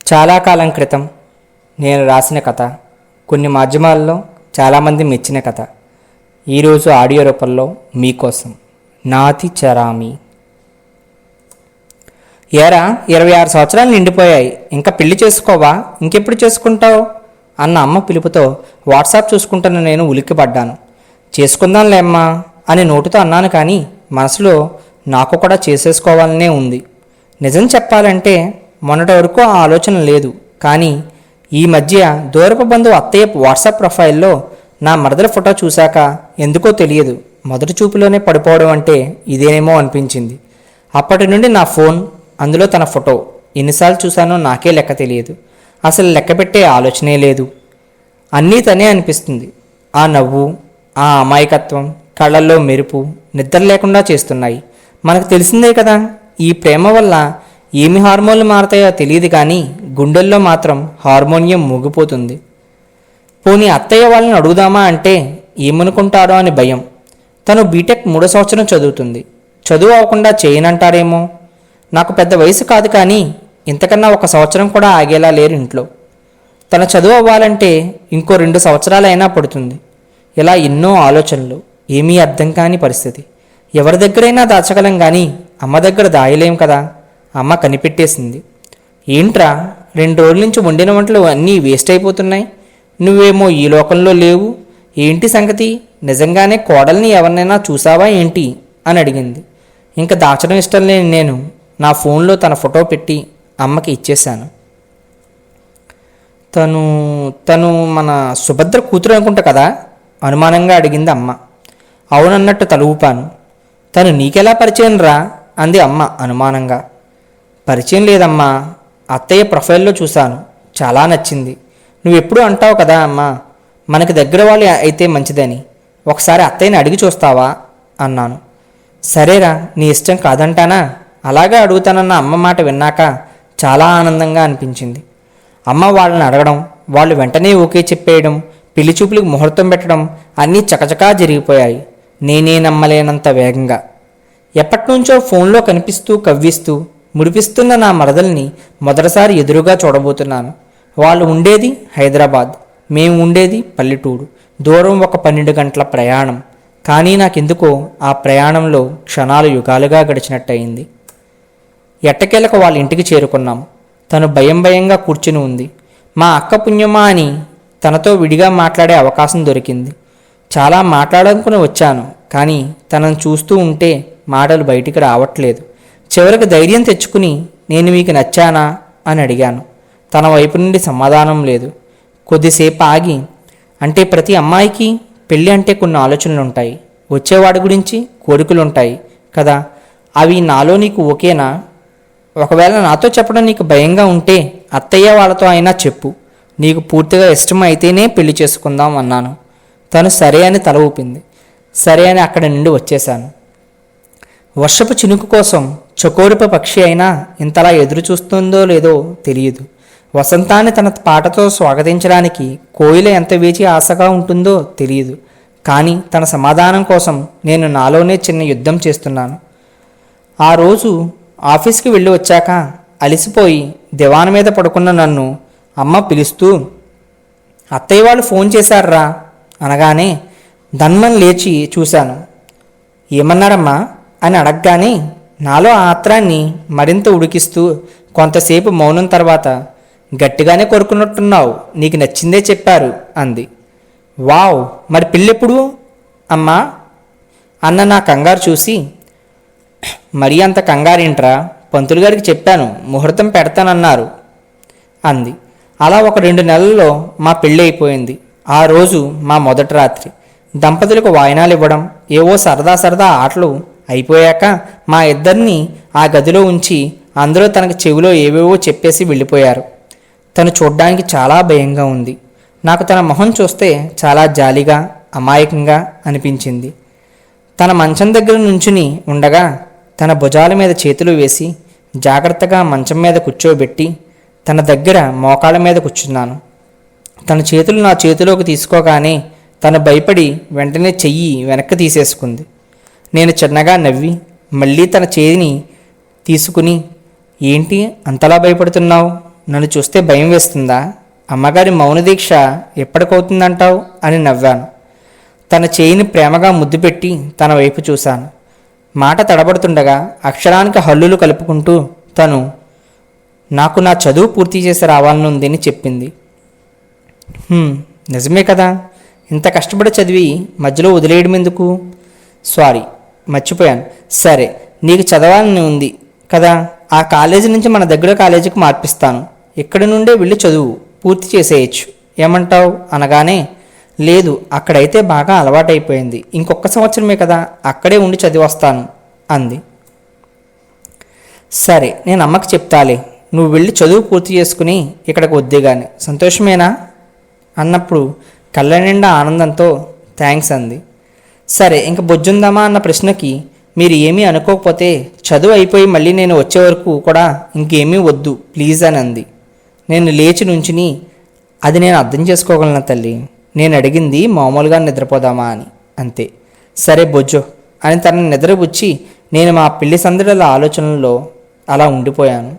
చాలా కాలం క్రితం నేను రాసిన కథ, కొన్ని మాధ్యమాల్లో చాలామంది మెచ్చిన కథ ఈరోజు ఆడియో రూపంలో మీకోసం. నాతి చరామి. ఏరా 26 సంవత్సరాలు నిండిపోయాయి, ఇంకా పెళ్లి చేసుకోవా? ఇంకెప్పుడు చేసుకుంటావు అన్న అమ్మ పిలుపుతో వాట్సాప్ చూసుకుంటున్న నేను ఉలిక్కిపడ్డాను. చేసుకుందాంలేమ్మా అని నోటితో అన్నాను, కానీ మనసులో నాకు కూడా చేసేసుకోవాలనే ఉంది. నిజం చెప్పాలంటే మొన్నటి వరకు ఆ ఆలోచన లేదు, కానీ ఈ మధ్య దూరపు బంధువు అత్తయ్య వాట్సాప్ ప్రొఫైల్లో నా మరదల ఫోటో చూశాక ఎందుకో తెలియదు, మొదటి చూపులోనే పడిపోవడం అంటే ఇదేనేమో అనిపించింది. అప్పటి నుండి నా ఫోన్, అందులో తన ఫోటో ఎన్నిసార్లు చూశానో నాకే లెక్క తెలియదు. అసలు లెక్క పెట్టే ఆలోచనే లేదు. అన్నీ తనే అనిపిస్తుంది. ఆ నవ్వు, ఆ అమాయకత్వం, కళ్ళల్లో మెరుపు నిద్ర లేకుండా చేస్తున్నాయి. మనకు తెలిసిందే కదా, ఈ ప్రేమ వల్ల ఏమి హార్మోన్లు మారతాయో తెలియదు, కానీ గుండెల్లో మాత్రం హార్మోనియం మూగిపోతుంది. పోనీ అత్తయ్య వాళ్ళని అడుగుదామా అంటే ఏమనుకుంటారో అని భయం. తను బీటెక్ 3వ సంవత్సరం చదువుతుంది. చదువు అవ్వకుండా చేయనంటారేమో. నాకు పెద్ద వయసు కాదు, కానీ ఇంతకన్నా 1 సంవత్సరం కూడా ఆగేలా లేరు ఇంట్లో. తన చదువు అవ్వాలంటే ఇంకో 2 సంవత్సరాలైనా పడుతుంది. ఇలా ఎన్నో ఆలోచనలు, ఏమీ అర్థం కాని పరిస్థితి. ఎవరి దగ్గరైనా దాచగలం, కానీ అమ్మ దగ్గర దాయలేం కదా. అమ్మ కనిపెట్టేసింది. ఏంట్రా 2 రోజుల నుంచి వండిన వంటలు అన్నీ వేస్ట్ అయిపోతున్నాయి, నువ్వేమో ఈ లోకంలో లేవు, ఏంటి సంగతి? నిజంగానే కోడల్ని ఎవరినైనా చూసావా ఏంటి అని అడిగింది. ఇంకా దాచడం ఇష్టం లేని నేను నా ఫోన్లో తన ఫోటో పెట్టి అమ్మకి ఇచ్చేశాను. తను తను మన సుభద్ర కూతురు అనుకుంటా కదా అనుమానంగా అడిగింది అమ్మ. అవునన్నట్టు తల ఊపాను. తను నీకెలా పరిచయం రా అంది అమ్మ అనుమానంగా. పరిచయం లేదమ్మా, అత్తయ్య ప్రొఫైల్లో చూశాను, చాలా నచ్చింది. నువ్వెప్పుడు అంటావు కదా అమ్మా, మనకి దగ్గర వాళ్ళు అయితే మంచిదని. ఒకసారి అత్తయ్యని అడిగి చూస్తావా అన్నాను. సరేరా, నీ ఇష్టం కాదంటానా? అలాగే అడుగుతానన్న అమ్మ మాట విన్నాక చాలా ఆనందంగా అనిపించింది. అమ్మ వాళ్ళని అడగడం, వాళ్ళు వెంటనే ఓకే చెప్పేయడం, పెళ్లి చూపులకు ముహూర్తం పెట్టడం అన్నీ చకచకా జరిగిపోయాయి. నేనే నమ్మలేనంత వేగంగా. ఎప్పటినుంచో ఫోన్లో కనిపిస్తూ కవ్విస్తూ ముడిపిస్తున్న నా మరదల్ని మొదటిసారి ఎదురుగా చూడబోతున్నాను. వాళ్ళు ఉండేది హైదరాబాద్, మేము ఉండేది పల్లెటూరు. దూరం ఒక 12 గంటల ప్రయాణం. కానీ నాకెందుకో ఆ ప్రయాణంలో క్షణాలు యుగాలుగా గడిచినట్టయింది. ఎట్టకేలకు వాళ్ళ ఇంటికి చేరుకున్నాం. తను భయంగా కూర్చుని ఉంది. మా అక్క పుణ్యమా అని తనతో విడిగా మాట్లాడే అవకాశం దొరికింది. చాలా మాట్లాడాలనుకుని వచ్చాను, కానీ తనను చూస్తూ ఉంటే మాటలు బయటికి రావట్లేదు. చివరికి ధైర్యం తెచ్చుకుని, నేను మీకు నచ్చానా అని అడిగాను. తన వైపు నుండి సమాధానం లేదు. కొద్దిసేపు ఆగి, అంటే ప్రతి అమ్మాయికి పెళ్ళి అంటే కొన్ని ఆలోచనలు ఉంటాయి, వచ్చేవాడి గురించి కోరికలుంటాయి కదా, అవి నాలో నీకు ఓకేనా? ఒకవేళ నాతో చెప్పడం నీకు భయంగా ఉంటే అత్తయ్య వాళ్ళతో అయినా చెప్పు, నీకు పూర్తిగా ఇష్టం అయితేనే పెళ్లి చేసుకుందాం అన్నాను. తను సరే అని తల ఊపింది. సరే అని అక్కడి నుండి వచ్చేశాను. వర్షపు చినుకు కోసం చకోరిప పక్షి అయినా ఇంతలా ఎదురు చూస్తుందో లేదో తెలియదు. వసంతాన్ని తన పాటతో స్వాగతించడానికి కోయిల ఎంత వేచి ఆశగా ఉంటుందో తెలియదు. కానీ తన సమాధానం కోసం నేను నాలోనే చిన్న యుద్ధం చేస్తున్నాను. ఆ రోజు ఆఫీస్కి వెళ్ళి వచ్చాక అలిసిపోయి దివాన్ మీద పడుకున్న నన్ను అమ్మ పిలుస్తూ, అత్తయ్య వాళ్ళు ఫోన్ చేశారా అనగానే ధన్మన్ లేచి చూశాను. ఏమన్నారమ్మా అని అడగగానే నాలో ఆత్రాన్ని మరింత ఉడికిస్తూ కొంతసేపు మౌనం తర్వాత, గట్టిగానే కోరుకున్నట్టున్నావు, నీకు నచ్చిందే చెప్పారు అంది. వావ్, మరి పెళ్ళెప్పుడు అమ్మా అన్న నా కంగారు చూసి, మరీ అంత కంగారేంట్రా, పంతులు గారికి చెప్పాను, ముహూర్తం పెడతానన్నారు అంది. అలా ఒక 2 నెలల్లో మా పెళ్ళి అయిపోయింది. ఆ రోజు మా మొదటి రాత్రి. దంపతులకు వాయినాలు ఇవ్వడం, ఏవో సరదా ఆటలు అయిపోయాక మా ఇద్దరిని ఆ గదిలో ఉంచి అందులో తనకు చెవిలో ఏవేవో చెప్పేసి వెళ్ళిపోయారు. తను చూడ్డానికి చాలా భయంగా ఉంది. నాకు తన మొహం చూస్తే చాలా జాలిగా అమాయకంగా అనిపించింది. తన మంచం దగ్గర నుంచుని ఉండగా తన భుజాల మీద చేతులు వేసి జాగ్రత్తగా మంచం మీద కూర్చోబెట్టి తన దగ్గర మోకాళ్ళ మీద కూర్చున్నాను. తన చేతులు నా చేతిలోకి తీసుకోగానే తను భయపడి వెంటనే చెయ్యి వెనక్కి తీసేసుకుంది. నేను చిన్నగా నవ్వి మళ్ళీ తన చేతిని తీసుకుని, ఏంటి అంతలా భయపడుతున్నావు, నన్ను చూస్తే భయం వేస్తుందా? అమ్మగారి మౌన దీక్ష ఎప్పటికవుతుందంటావు అని నవ్వాను. తన చేయిని ప్రేమగా ముద్దు పెట్టి తన వైపు చూశాను. మాట తడబడుతుండగా అక్షరానికి హల్లులు కలుపుకుంటూ తను నాకు నా చదువు పూర్తి చేసి రావాలనుందని చెప్పింది. నిజమే కదా, ఇంత కష్టపడి చదివి మధ్యలో వదిలేయడం ఎందుకు? సారీ, మర్చిపోయాను. సరే, నీకు చదవాలని ఉంది కదా, ఆ కాలేజీ నుంచి మన దగ్గర కాలేజీకి మార్పిస్తాను. ఇక్కడి నుండే వెళ్ళి చదువు పూర్తి చేసేయచ్చు, ఏమంటావు అనగానే, లేదు, అక్కడైతే బాగా అలవాటైపోయింది, ఇంకొక సంవత్సరమే కదా, అక్కడే ఉండి చదివొస్తాను అంది. సరే, నేను అమ్మకి చెప్తాలే, నువ్వు వెళ్ళి చదువు పూర్తి చేసుకుని ఇక్కడికి వద్దే గాని, సంతోషమేనా అన్నప్పుడు కళ్ళ నిండా ఆనందంతో థ్యాంక్స్ అంది. సరే, ఇంక బొజ్జుందామా అన్న ప్రశ్నకి మీరు ఏమీ అనుకోకపోతే చదువు అయిపోయి మళ్ళీ నేను వచ్చే వరకు కూడా ఇంకేమీ వద్దు ప్లీజ్ అని అంది. నేను లేచి నుంచుని, అది నేను అర్థం చేసుకోగలను తల్లి, నేను అడిగింది మామూలుగా నిద్రపోదామా అని, అంతే. సరే బొజ్జో అని తనని నిద్రపుచ్చి నేను మా పెళ్లి సందడుల ఆలోచనల్లో అలా ఉండిపోయాను.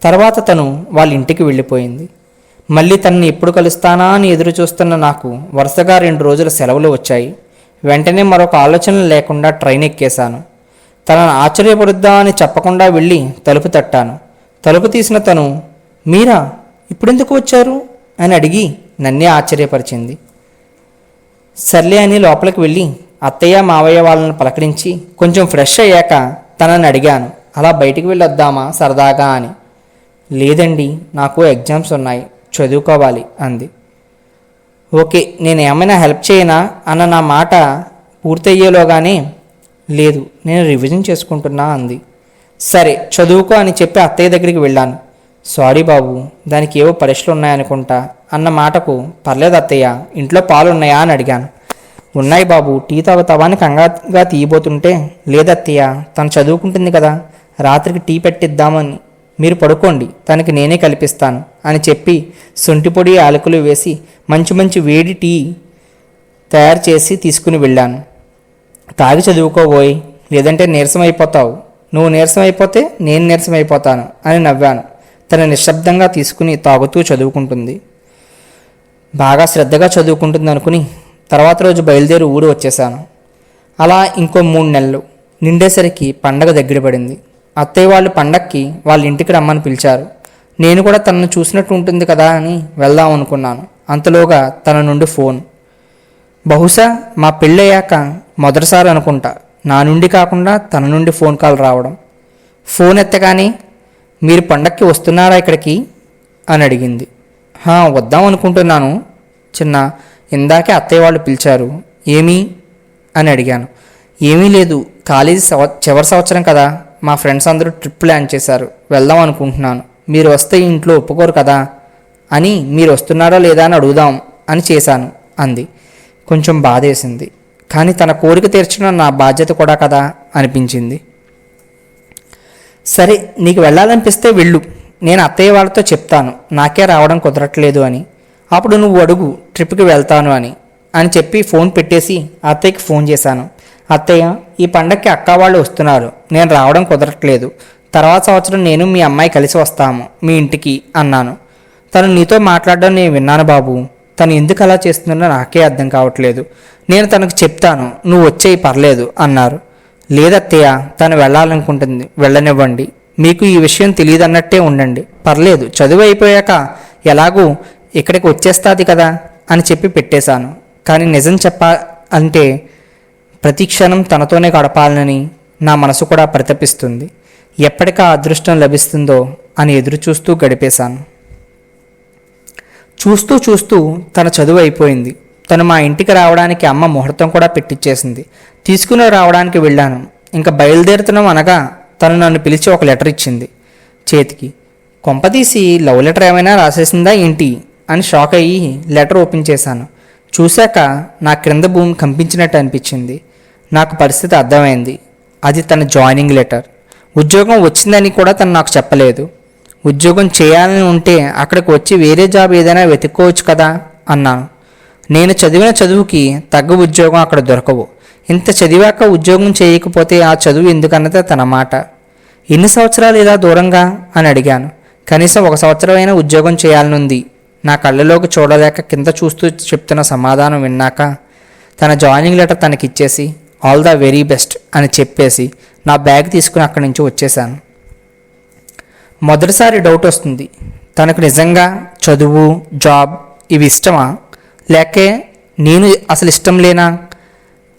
తర్వాత తను వాళ్ళ ఇంటికి వెళ్ళిపోయింది. మళ్ళీ తనని ఎప్పుడు కలుస్తానా అని ఎదురు చూస్తున్న నాకు వరుసగా 2 రోజుల సెలవులు వచ్చాయి. వెంటనే మరొక ఆలోచన లేకుండా ట్రైన్ ఎక్కేశాను. తనను ఆశ్చర్యపరుద్దా అని చెప్పకుండా వెళ్ళి తలుపు తట్టాను. తలుపు తీసిన తను, మీరా, ఇప్పుడెందుకు వచ్చారు అని అడిగి నన్నే ఆశ్చర్యపరిచింది. సర్లే అని లోపలికి వెళ్ళి అత్తయ్య మావయ్య వాళ్ళని పలకరించి కొంచెం ఫ్రెష్ అయ్యాక తనని అడిగాను, అలా బయటికి వెళ్ళి వద్దామా సరదాగా అని. లేదండి, నాకు ఎగ్జామ్స్ ఉన్నాయి, చదువుకోవాలి అంది. ఓకే, నేను ఏమైనా హెల్ప్ చేయనా అన్న నా మాట పూర్తయ్యేలోగానే, లేదు, నేను రివిజన్ చేసుకుంటున్నా అంది. సరే చదువుకో అని చెప్పి అత్తయ్య దగ్గరికి వెళ్ళాను. సారీ బాబు, దానికి ఏవో పరీక్షలు ఉన్నాయనుకుంటా అన్న మాటకు, పర్లేదు అత్తయ్య, ఇంట్లో పాలు ఉన్నాయా అని అడిగాను. ఉన్నాయి బాబు, టీ తాగుతావా అని కంగారుగా తీయబోతుంటే, లేదత్తయ్య, తను చదువుకుంటుంది కదా, రాత్రికి టీ పెట్టిద్దామని, మీరు పడుకోండి, తనకి నేనే కల్పిస్తాను అని చెప్పి శొంఠి యాలకులు వేసి మంచి మంచి వేడి టీ తయారు చేసి తీసుకుని వెళ్ళాను. తాగి చదువుకోబోయ్, లేదంటే నీరసం అయిపోతావు, నువ్వు నీరసం అయిపోతే నేను నీరసం అయిపోతాను అని నవ్వాను. తన నిశ్శబ్దంగా తీసుకుని తాగుతూ చదువుకుంటుంది. బాగా శ్రద్ధగా చదువుకుంటుంది అనుకుని తర్వాత రోజు బయలుదేరి ఊరు వచ్చేశాను. అలా ఇంకో 3 నెలలు నిండేసరికి పండగ దగ్గర పడింది. అత్తయ్య వాళ్ళు పండక్కి వాళ్ళ ఇంటికి రమ్మని పిలిచారు. నేను కూడా తనను చూసినట్టు ఉంటుంది కదా అని వెళ్దాం అనుకున్నాను. అంతలోగా తన నుండి ఫోన్. బహుశా మా పెళ్ళయ్యాక మొదటిసారి అనుకుంటా నా నుండి కాకుండా తన నుండి ఫోన్ కాల్ రావడం. ఫోన్ ఎత్తగానే, మీరు పండక్కి వస్తున్నారా ఇక్కడికి అని అడిగింది. వద్దాం అనుకుంటున్నాను చిన్న, ఇందాకే అత్తయ్య వాళ్ళు పిలిచారు, ఏమీ అని అడిగాను. ఏమీ లేదు, కాలేజీ చివరి సంవత్సరం కదా, మా ఫ్రెండ్స్ అందరూ ట్రిప్ ప్లాన్ చేశారు, వెళ్దాం అనుకుంటున్నాను, మీరు వస్తే ఇంట్లో ఒప్పుకోరు కదా అని, మీరు వస్తున్నారా లేదా అని అడుగుదాం అని చేశాను అంది. కొంచెం బాధేసింది, కానీ తన కోరిక తీర్చడం నా బాధ్యత కూడా కదా అనిపించింది. సరే, నీకు వెళ్ళాలనిపిస్తే వెళ్ళు, నేను అత్తయ్య వాళ్ళతో చెప్తాను నాకే రావడం కుదరట్లేదు అని, అప్పుడు నువ్వు అడుగు ట్రిప్కి వెళ్తాను అని చెప్పి ఫోన్ పెట్టేసి అత్తయ్యకి ఫోన్ చేశాను. అత్తయ్య, ఈ పండక్కి అక్క వాళ్ళు వస్తున్నారు, నేను రావడం కుదరట్లేదు, తర్వాత సంవత్సరం నేను మీ అమ్మాయి కలిసి వస్తాము మీ ఇంటికి అన్నాను. తను నీతో మాట్లాడడం నేను విన్నాను బాబు, తను ఎందుకు అలా చేస్తుందో నాకే అర్థం కావట్లేదు, నేను తనకు చెప్తాను, నువ్వు వచ్చేయి పర్లేదు అన్నారు. లేదత్తయ్య, తను వెళ్ళాలనుకుంటుంది, వెళ్ళనివ్వండి, మీకు ఈ విషయం తెలియదన్నట్టే ఉండండి, పర్లేదు, చదువు అయిపోయాక ఎలాగూ ఇక్కడికి వచ్చేస్తుంది కదా అని చెప్పి పెట్టేశాను. కానీ నిజం చెప్పాలంటే ప్రతి క్షణం తనతోనే గడపాలని నా మనసు కూడా పరితపిస్తుంది. ఎప్పటికా అదృష్టం లభిస్తుందో అని ఎదురు చూస్తూ గడిపేశాను. చూస్తూ చూస్తూ తన చదువు అయిపోయింది. తను మా ఇంటికి రావడానికి అమ్మ ముహూర్తం కూడా పెట్టించేసింది. తీసుకుని రావడానికి వెళ్ళాను. ఇంకా బయలుదేరుతున్నాం అనగా తను నన్ను పిలిచి ఒక లెటర్ ఇచ్చింది చేతికి. కొంపదీసి లవ్ లెటర్ ఏమైనా రాసేసిందా ఏంటి అని షాక్ అయ్యి లెటర్ ఓపెన్ చేశాను. చూశాక నా క్రింద భూమి కంపించినట్టు అనిపించింది. నాకు పరిస్థితి అర్థమైంది. అది తన జాయినింగ్ లెటర్. ఉద్యోగం వచ్చిందని కూడా తను నాకు చెప్పలేదు. ఉద్యోగం చేయాలని ఉంటే అక్కడికి వచ్చి వేరే జాబ్ ఏదైనా వెతుక్కోవచ్చు కదా అన్నాను. నేను చదివిన చదువుకి తగ్గ ఉద్యోగం అక్కడ దొరకవు. ఇంత చదివాక ఉద్యోగం చేయకపోతే ఆ చదువు ఎందుకన్నదే తన మాట. ఎన్ని సంవత్సరాలు ఇలా దూరంగా అని అడిగాను. కనీసం 1 సంవత్సరమైనా ఉద్యోగం చేయాలనుంది. నా కళ్ళలోకి చూడలేక కింద చూస్తూ చెప్తున్న సమాధానం విన్నాక తన జాయినింగ్ లెటర్ తనకిచ్చేసి ఆల్ ద వెరీ బెస్ట్ అని చెప్పేసి నా బ్యాగ్ తీసుకుని అక్కడి నుంచి వచ్చేసాను. మొదటిసారి డౌట్ వస్తుంది, తనకు నిజంగా చదువు, జాబ్ ఇవి ఇష్టమా, లేకే నేను అసలు ఇష్టం లేనా?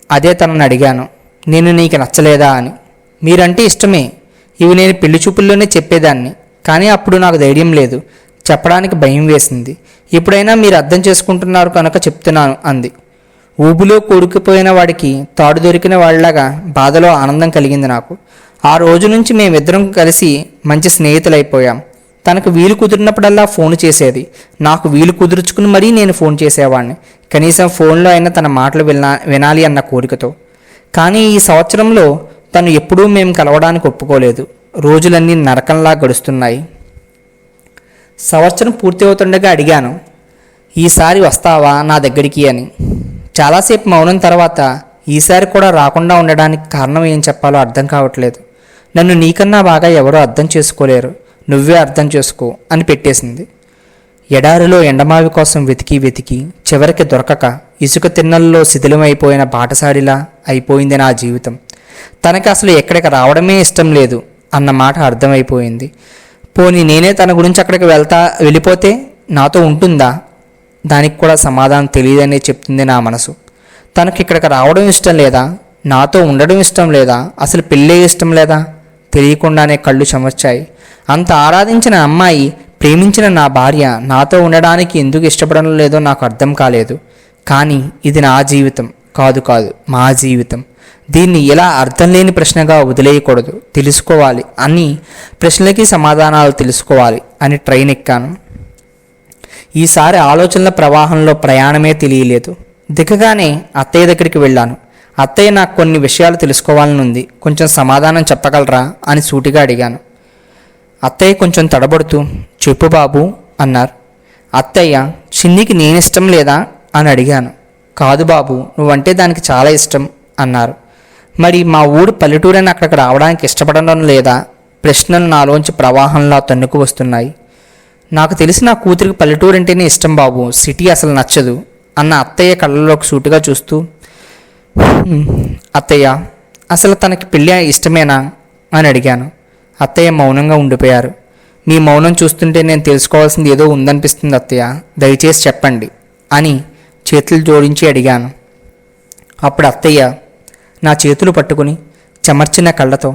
అదే తనని అడిగాను, నేను నీకు నచ్చలేదా అని. మీరంటే ఇష్టమే, ఇవి నేను పెళ్లి చూపుల్లోనే చెప్పేదాన్ని, కానీ అప్పుడు నాకు ధైర్యం లేదు, చెప్పడానికి భయం వేసింది. ఇప్పుడైనా మీరు అర్థం చేసుకుంటున్నారు కనుక చెప్తున్నాను అంది. ఊబులో కొడుకుపోయిన వాడికి తాడు దొరికిన వాళ్ళలాగా బాధలో ఆనందం కలిగింది నాకు. ఆ రోజు నుంచి మేమిద్దరం కలిసి మంచి స్నేహితులైపోయాం. తనకు వీలు కుదిరినప్పుడల్లా ఫోన్ చేసేది, నాకు వీలు కుదుర్చుకుని మరీ నేను ఫోన్ చేసేవాడిని, కనీసం ఫోన్లో అయినా తన మాటలు వినాలి అన్న కోరికతో. కానీ ఈ సంవత్సరంలో తను ఎప్పుడూ మేము కలవడానికి ఒప్పుకోలేదు. రోజులన్నీ నరకంలా గడుస్తున్నాయి. సంవత్సరం పూర్తి అవుతుండగా అడిగాను, ఈసారి వస్తావా నా దగ్గరికి అని. చాలాసేపు మౌనం తర్వాత ఈసారి కూడా రాకుండా ఉండడానికి కారణం ఏం చెప్పాలో అర్థం కావట్లేదు. నన్ను నీకన్నా బాగా ఎవరో అర్థం చేసుకోలేరు, నువ్వే అర్థం చేసుకో అని పెట్టేసింది. ఎడారిలో ఎండమావి కోసం వెతికి వెతికి చివరికి దొరకక ఇసుక తిన్నల్లో శిథిలమైపోయిన బాటసారిలా అయిపోయింది నా జీవితం. తనకి అసలు ఎక్కడికి రావడమే ఇష్టం లేదు అన్న మాట అర్థమైపోయింది. పోనీ నేనే తన గురించి అక్కడికి వెళ్ళిపోతే నాతో ఉంటుందా? దానికి కూడా సమాధానం తెలియదనే చెప్తుంది నా మనసు. తనకి ఇక్కడికి రావడం ఇష్టం లేదా, నాతో ఉండడం ఇష్టం లేదా, అసలు పెళ్ళే ఇష్టం లేదా? తెలియకుండానే కళ్ళు చెమర్చాయి. అంత ఆరాధించిన అమ్మాయి, ప్రేమించిన నా భార్య నాతో ఉండడానికి ఎందుకు ఇష్టపడడం లేదో నాకు అర్థం కాలేదు. కానీ ఇది నా జీవితం కాదు, మా జీవితం. దీన్ని ఇలా అర్థం లేని ప్రశ్నగా వదిలేయకూడదు, తెలుసుకోవాలి అని, ప్రశ్నలకి సమాధానాలు తెలుసుకోవాలి అని ట్రైన్ ఎక్కాను. ఈసారి ఆలోచనల ప్రవాహంలో ప్రయాణమే తెలియలేదు. దిగగానే అత్తయ్య దగ్గరికి వెళ్ళాను. అత్తయ్య నాకు కొన్ని విషయాలు తెలుసుకోవాలని ఉంది, కొంచెం సమాధానం చెప్పగలరా అని సూటిగా అడిగాను. అత్తయ్య కొంచెం తడబడుతూ చెప్పు బాబు అన్నారు. అత్తయ్య, చిన్నికి నేనిష్టం లేదా అని అడిగాను. కాదు బాబు, నువ్వంటే దానికి చాలా ఇష్టం అన్నారు. మరి మా ఊరు పల్లెటూరని అక్కడికి రావడానికి ఇష్టపడడం లేదా? ప్రశ్నలు నాలోంచి ప్రవాహంలా తన్నుకు వస్తున్నాయి. నాకు తెలిసి నా కూతురికి పల్లెటూరు అంటేనే ఇష్టం బాబు, సిటీ అసలు నచ్చదు అన్న అత్తయ్య కళ్ళలోకి సూటిగా చూస్తూ, అత్తయ్య అసలు తనకి పెళ్ళి ఇష్టమేనా అని అడిగాను. అత్తయ్య మౌనంగా ఉండిపోయారు. మీ మౌనం చూస్తుంటే నేను తెలుసుకోవాల్సింది ఏదో ఉందనిపిస్తుంది అత్తయ్య, దయచేసి చెప్పండి అని చేతులు జోడించి అడిగాను. అప్పుడు అత్తయ్య నా చేతులు పట్టుకుని చెమర్చిన కళ్ళతో,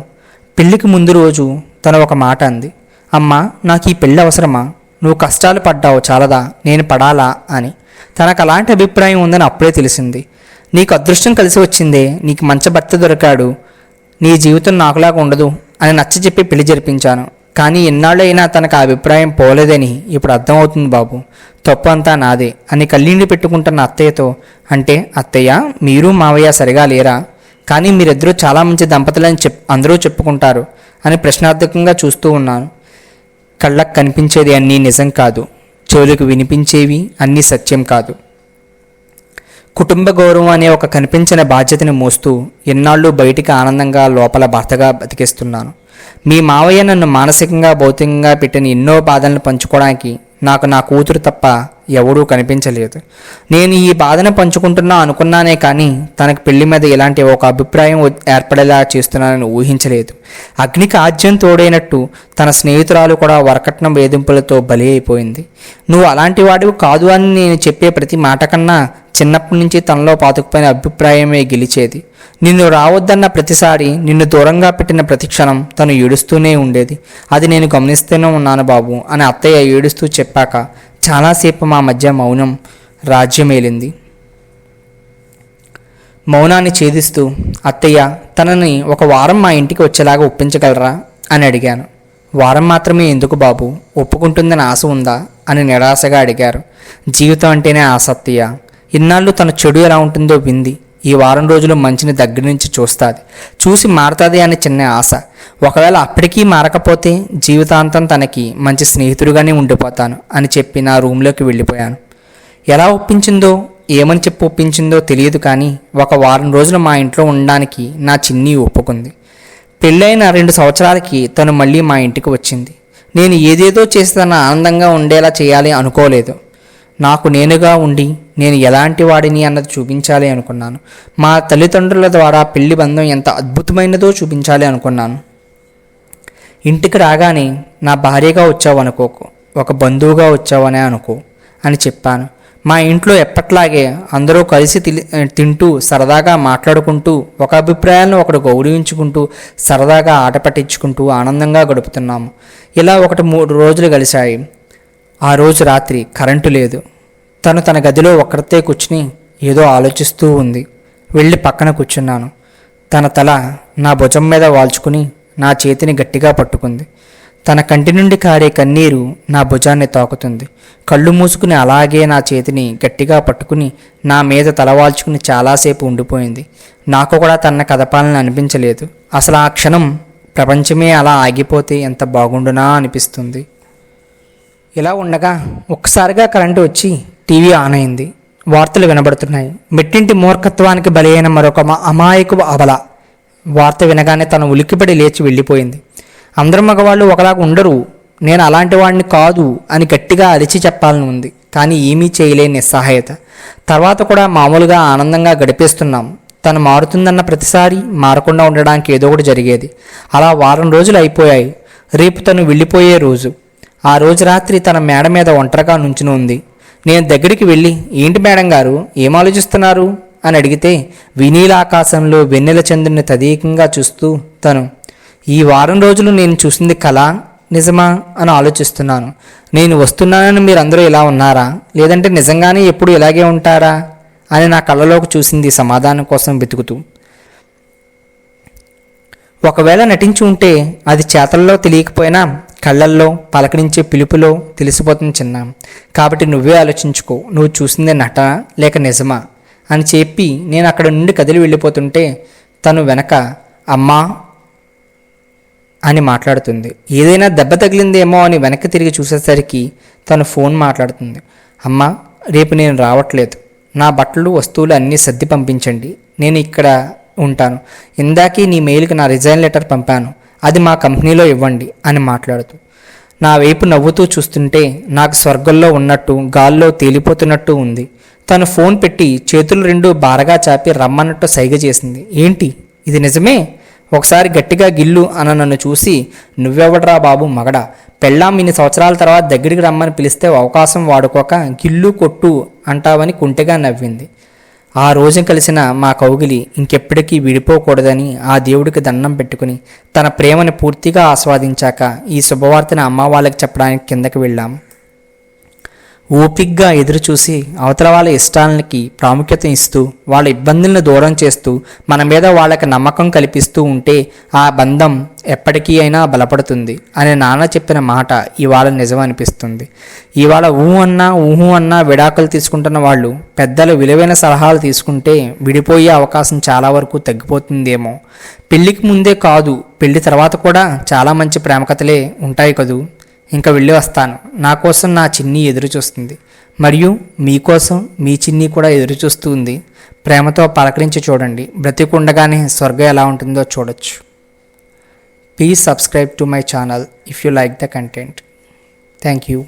పెళ్ళికి ముందు రోజు తను ఒక మాట అంది. అమ్మా, నాకు ఈ పెళ్ళి అవసరమా? నువ్వు కష్టాలు పడ్డావు చాలదా, నేను పడాలా అని. తనకు అలాంటి అభిప్రాయం ఉందని అప్పుడే తెలిసింది. నీకు అదృష్టం కలిసి వచ్చిందే, నీకు మంచి భర్త దొరికాడు, నీ జీవితం నాకులాగా ఉండదు అని నచ్చజెప్పి పెళ్లి జరిపించాను. కానీ ఎన్నాళ్ళు అయినా తనకు ఆ అభిప్రాయం పోలేదని ఇప్పుడు అర్థమవుతుంది బాబు, తప్పు అంతా నాదే అని కళ్ళీండి పెట్టుకుంటున్న అత్తయ్యతో, అంటే అత్తయ్య మీరు మావయ్య సరిగా లేరా? కానీ మీరిద్దరూ చాలా మంచి దంపతులని అందరూ చెప్పుకుంటారు అని ప్రశ్నార్థకంగా చూస్తూ ఉన్నాను. కళ్ళకు కనిపించేది అన్నీ నిజం కాదు, చెవులకు వినిపించేవి అన్నీ సత్యం కాదు. కుటుంబ గౌరవం అనే ఒక కనిపించిన బాధ్యతని మోస్తూ ఎన్నాళ్ళు బయటికి ఆనందంగా లోపల భర్తగా బతికిస్తున్నాను. మీ మావయ్య నన్ను మానసికంగా భౌతికంగా పెట్టిన ఎన్నో బాధలను పంచుకోవడానికి నాకు నా కూతురు తప్ప ఎవడూ కనిపించలేదు. నేను ఈ బాధను పంచుకుంటున్నా అనుకున్నానే కానీ తనకు పెళ్లి మీద ఇలాంటి ఒక అభిప్రాయం ఏర్పడేలా చేస్తున్నానని ఊహించలేదు. అగ్నికి ఆజ్యం తోడైనట్టు తన స్నేహితురాలు కూడా వరకట్నం వేధింపులతో బలి అయిపోయింది. నువ్వు అలాంటి వాడివి కాదు అని నేను చెప్పే ప్రతి మాట కన్నా చిన్నప్పటి నుంచి తనలో పాతుకుపోయిన అభిప్రాయమే గెలిచేది. నిన్ను రావద్దన్న ప్రతిసారి, నిన్ను దూరంగా పెట్టిన ప్రతి క్షణం తను ఏడుస్తూనే ఉండేది. అది నేను గమనిస్తూనే ఉన్నాను బాబు అని అత్తయ్య ఏడుస్తూ చెప్పాక చాలాసేపు మా మధ్య మౌనం రాజ్యమేలింది. మౌనాన్ని ఛేదిస్తూ, అత్తయ్య తనని 1 వారం మా ఇంటికి వచ్చేలాగా ఒప్పించగలరా అని అడిగాను. వారం మాత్రమే ఎందుకు బాబు, ఒప్పుకుంటుందని ఆశ ఉందా అని నిరాశగా అడిగారు. జీవితం అంటేనే ఆశ అత్తయ్య. ఇన్నాళ్ళు తన చెడు ఎలా ఉంటుందో వింది. ఈ వారం రోజులు మంచిని దగ్గర నుంచి చూసి మారుతుంది అనే చిన్న ఆశ. ఒకవేళ అప్పటికీ మారకపోతే జీవితాంతం తనకి మంచి స్నేహితుడిగానే ఉండిపోతాను అని చెప్పి నా రూమ్లోకి వెళ్ళిపోయాను. ఎలా ఒప్పించిందో, ఏమని చెప్పి ఒప్పించిందో తెలియదు, కానీ 1 వారం రోజులు మా ఇంట్లో ఉండడానికి నా చిన్ని ఒప్పుకుంది. పెళ్ళైన 2 సంవత్సరాలకి తను మళ్ళీ మా ఇంటికి వచ్చింది. నేను ఏదేదో చేసి తన ఆనందంగా ఉండేలా చేయాలి అనుకోలేదు. నాకు నేనుగా ఉండి నేను ఎలాంటి వాడిని అన్నది చూపించాలి అనుకున్నాను. మా తల్లిదండ్రుల ద్వారా పెళ్లి బంధం ఎంత అద్భుతమైనదో చూపించాలి అనుకున్నాను. ఇంటికి రాగానే నా భార్యగా వచ్చావు అనుకోకు, ఒక బంధువుగా వచ్చావనే అనుకో అని చెప్పాను. మా ఇంట్లో ఎప్పట్లాగే అందరూ కలిసి తింటూ సరదాగా మాట్లాడుకుంటూ ఒక అభిప్రాయాలను ఒకడు గౌరవించుకుంటూ సరదాగా ఆట పట్టించుకుంటూ ఆనందంగా గడుపుతున్నాము. ఇలా 1-3 రోజులు గడిచాయి. ఆ రోజు రాత్రి కరెంటు లేదు. తను తన గదిలో ఒక్కరితే కూర్చుని ఏదో ఆలోచిస్తూ ఉంది. వెళ్ళి పక్కన కూర్చున్నాను. తన తల నా భుజం మీద వాల్చుకుని నా చేతిని గట్టిగా పట్టుకుంది. తన కంటి నుండి కారే కన్నీరు నా భుజాన్ని తాకుతుంది. కళ్ళు మూసుకుని అలాగే నా చేతిని గట్టిగా పట్టుకుని నా మీద తలవాల్చుకుని చాలాసేపు ఉండిపోయింది. నాకు కూడా తన కదపాలని అనిపించలేదు. అసలు ఆ క్షణం ప్రపంచమే అలా ఆగిపోతే ఎంత బాగుండునా అనిపిస్తుంది. ఇలా ఉండగా ఒక్కసారిగా కరెంటు వచ్చి టీవీ ఆన్ అయింది. వార్తలు వినబడుతున్నాయి. మెట్టింటి మూర్ఖత్వానికి బలి అయిన మరొక అమాయకు అబల. వార్త వినగానే తను ఉలిక్కిపడి లేచి వెళ్ళిపోయింది. అందరు మగవాళ్ళు ఒకలాగా ఉండరు, నేను అలాంటి వాడిని కాదు అని గట్టిగా అరిచి చెప్పాలని ఉంది. కానీ ఏమీ చేయలేని నిస్సహాయత. తర్వాత కూడా మామూలుగా ఆనందంగా గడిపేస్తున్నాం. తను మారుతుందన్న ప్రతిసారి మారకుండా ఉండడానికి ఏదో ఒకటి జరిగేది. అలా వారం రోజులు అయిపోయాయి. రేపు తను వెళ్ళిపోయే రోజు. ఆ రోజు రాత్రి తన మేడ మీద ఒంటరిగా నుంచుని ఉంది. నేను దగ్గరికి వెళ్ళి, ఏంటి మేడం గారు, ఏం ఆలోచిస్తున్నారు అని అడిగితే, వినీలాకాశంలో వెన్నెల చంద్రుని తదేకంగా చూస్తూ తను, ఈ వారం రోజులు నేను చూసింది కళ నిజమా అని ఆలోచిస్తున్నాను. నేను వస్తున్నానని మీరందరూ ఇలా ఉన్నారా, లేదంటే నిజంగానే ఎప్పుడు ఇలాగే ఉంటారా అని నా కళ్ళలోకి చూసింది సమాధానం కోసం వెతుకుతూ. ఒకవేళ నటించి ఉంటే అది చేతల్లో తెలియకపోయినా కళ్ళల్లో పలకరించే పిలుపులో తెలిసిపోతుంది చిన్న. కాబట్టి నువ్వే ఆలోచించుకో, నువ్వు చూసిందే నట లేక నిజమా అని చెప్పి నేను అక్కడ నుండి కదిలి వెళ్ళిపోతుంటే తను వెనక అమ్మా అని మాట్లాడుతుంది. ఏదైనా దెబ్బ తగిలిందేమో అని వెనక్కి తిరిగి చూసేసరికి తను ఫోన్ మాట్లాడుతుంది. అమ్మా, రేపు నేను రావట్లేదు. నా బట్టలు వస్తువులు అన్నీ సర్ది పంపించండి, నేను ఇక్కడ ఉంటాను. ఇందాకే నీ మెయిల్కి నా రిజైన్ లెటర్ పంపాను, అది మా కంపెనీలో ఇవ్వండి అని మాట్లాడుతూ నా వైపు నవ్వుతూ చూస్తుంటే నాకు స్వర్గంలో ఉన్నట్టు గాల్లో తేలిపోతున్నట్టు ఉంది. తను ఫోన్ పెట్టి చేతులు 2 బారగా చాపి రమ్మన్నట్టు సైగ చేసింది. ఏంటి ఇది నిజమే? ఒకసారి గట్టిగా గిల్లు అన్న నన్ను చూసి, నువ్వెవడరా బాబు మగడా, పెళ్ళాం ఇన్ని సంవత్సరాల తర్వాత దగ్గరికి రమ్మని పిలిస్తే అవకాశం వాడుకోక గిల్లు కొట్టు అంటావని కుంటెగా నవ్వింది. ఆ రోజు కలిసిన మా కౌగిలి ఇంకెప్పటికీ విడిపోకూడదని ఆ దేవుడికి దండం పెట్టుకుని తన ప్రేమని పూర్తిగా ఆస్వాదించాక ఈ శుభవార్తను అమ్మ వాళ్ళకి చెప్పడానికి కిందకి వెళ్ళాం. ఓపిగ్గా ఎదురుచూసి అవతల వాళ్ళ ఇష్టాలకి ప్రాముఖ్యత ఇస్తూ వాళ్ళ ఇబ్బందులను దూరం చేస్తూ మన మీద వాళ్ళకి నమ్మకం కల్పిస్తూ ఉంటే ఆ బంధం ఎప్పటికీ అయినా బలపడుతుంది అని నాన్న చెప్పిన మాట ఇవాళ నిజం అనిపిస్తుంది. ఇవాళ ఊహు అన్నా విడాకులు తీసుకుంటున్న వాళ్ళు పెద్దలు విలువైన సలహాలు తీసుకుంటే విడిపోయే అవకాశం చాలా వరకు తగ్గిపోతుందేమో. పెళ్ళికి ముందే కాదు, పెళ్లి తర్వాత కూడా చాలా మంచి ప్రేమ కథలే ఉంటాయి కదూ. ఇంకా వెళ్ళి వస్తాను. నా కోసం నా చిన్ని ఎదురు చూస్తుంది, మరియు మీకోసం మీ చిన్ని కూడా ఎదురు చూస్తూ ఉంది. ప్రేమతో పలకరించి చూడండి. బ్రతికుండగానే స్వర్గం ఎలా ఉంటుందో చూడొచ్చు. Please subscribe to my channel if you like the content. Thank you.